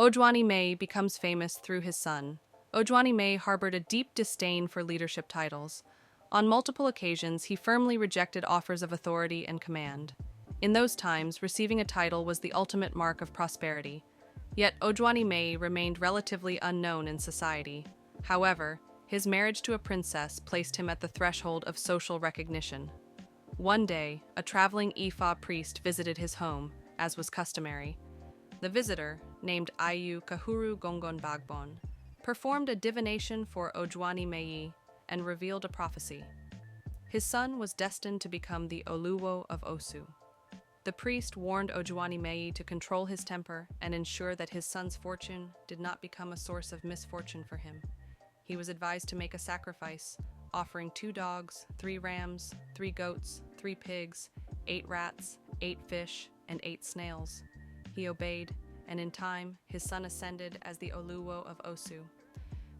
Ojuani Meyi becomes famous through his son. Ojuani Meyi harbored a deep disdain for leadership titles. On multiple occasions, he firmly rejected offers of authority and command. In those times, receiving a title was the ultimate mark of prosperity. Yet Ojuani Meyi remained relatively unknown in society. However, his marriage to a princess placed him at the threshold of social recognition. One day, a traveling Ifa priest visited his home, as was customary. The visitor, named Ayu Kahuru Gongon Bagbon, performed a divination for Ojuani Meyi and revealed a prophecy. His son was destined to become the Oluwo of Osu. The priest warned Ojuani Meyi to control his temper and ensure that his son's fortune did not become a source of misfortune for him. He was advised to make a sacrifice, offering 2 dogs, 3 rams, 3 goats, 3 pigs, 8 rats, 8 fish, and 8 snails. He obeyed, and in time, his son ascended as the Oluwo of Osu.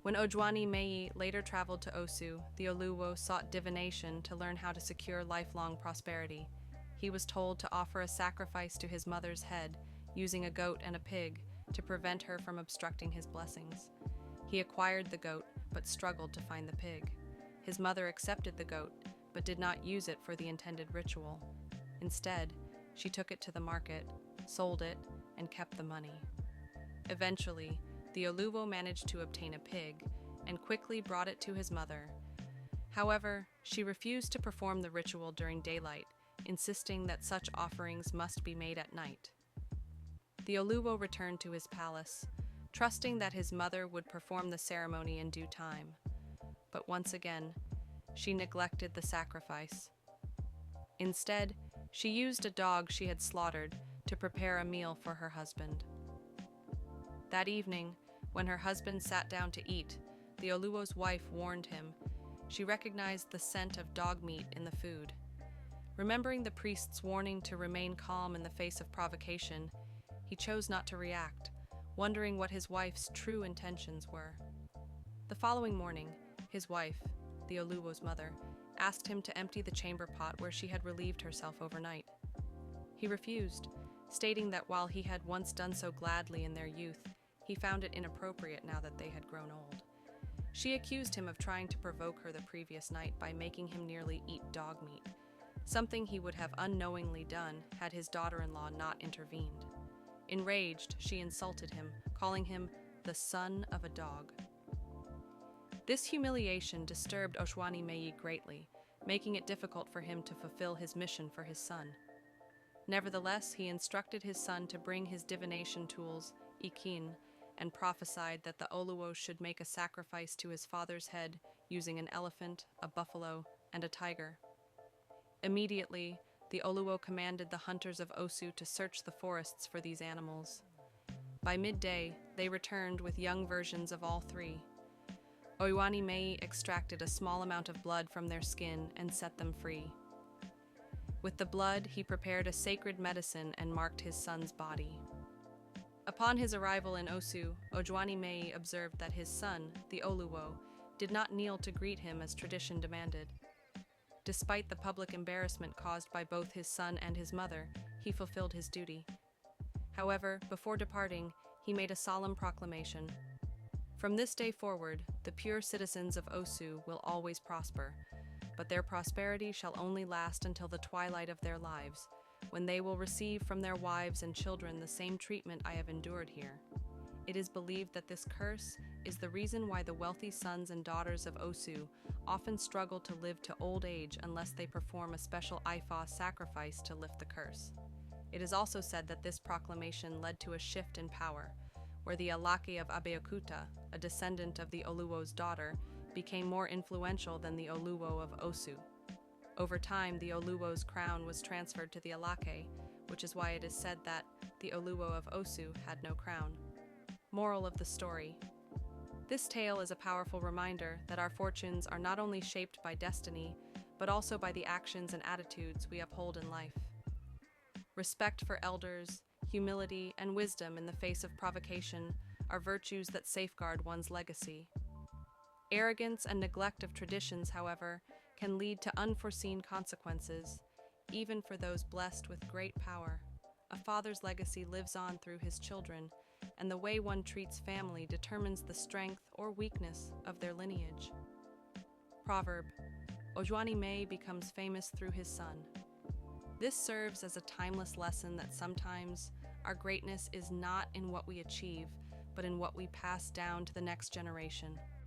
When Ojuani Meyi later traveled to Osu, the Oluwo sought divination to learn how to secure lifelong prosperity. He was told to offer a sacrifice to his mother's head, using a goat and a pig, to prevent her from obstructing his blessings. He acquired the goat, but struggled to find the pig. His mother accepted the goat, but did not use it for the intended ritual. Instead, she took it to the market, sold it, and kept the money. Eventually, the Oluwo managed to obtain a pig, and quickly brought it to his mother. However, she refused to perform the ritual during daylight, insisting that such offerings must be made at night. The Oluwo returned to his palace, trusting that his mother would perform the ceremony in due time. But once again, she neglected the sacrifice. Instead, she used a dog she had slaughtered to prepare a meal for her husband. That evening, when her husband sat down to eat, the Oluwo's wife warned him. She recognized the scent of dog meat in the food. Remembering the priest's warning to remain calm in the face of provocation, he chose not to react, wondering what his wife's true intentions were. The following morning, his wife, the Oluwo's mother, asked him to empty the chamber pot where she had relieved herself overnight. He refused, stating that while he had once done so gladly in their youth, he found it inappropriate now that they had grown old. She accused him of trying to provoke her the previous night by making him nearly eat dog meat, something he would have unknowingly done had his daughter-in-law not intervened. Enraged, she insulted him, calling him the son of a dog. This humiliation disturbed Ojuani Meyi greatly, making it difficult for him to fulfill his mission for his son. Nevertheless, he instructed his son to bring his divination tools, ikin, and prophesied that the Oluwo should make a sacrifice to his father's head using an elephant, a buffalo, and a tiger. Immediately, the Oluwo commanded the hunters of Osu to search the forests for these animals. By midday, they returned with young versions of all 3. Ojuani Meyi extracted a small amount of blood from their skin and set them free. With the blood, he prepared a sacred medicine and marked his son's body. Upon his arrival in Osu, Ojuani Meyi observed that his son, the Oluwo, did not kneel to greet him as tradition demanded. Despite the public embarrassment caused by both his son and his mother, he fulfilled his duty. However, before departing, he made a solemn proclamation. From this day forward, the pure citizens of Osu will always prosper, but their prosperity shall only last until the twilight of their lives, when they will receive from their wives and children the same treatment I have endured here. It is believed that this curse is the reason why the wealthy sons and daughters of Osu often struggle to live to old age unless they perform a special Ifa sacrifice to lift the curse. It is also said that this proclamation led to a shift in power, where the Alake of Abeokuta, a descendant of the Oluwo's daughter, became more influential than the Oluwo of Osu. Over time, the Oluwo's crown was transferred to the Alake, which is why it is said that the Oluwo of Osu had no crown. Moral of the story: this tale is a powerful reminder that our fortunes are not only shaped by destiny, but also by the actions and attitudes we uphold in life. Respect for elders, humility, and wisdom in the face of provocation are virtues that safeguard one's legacy. Arrogance and neglect of traditions, however, can lead to unforeseen consequences, even for those blessed with great power. A father's legacy lives on through his children, and the way one treats family determines the strength or weakness of their lineage. Proverb: Ojuani Meyi becomes famous through his son. This serves as a timeless lesson that sometimes our greatness is not in what we achieve, but in what we pass down to the next generation.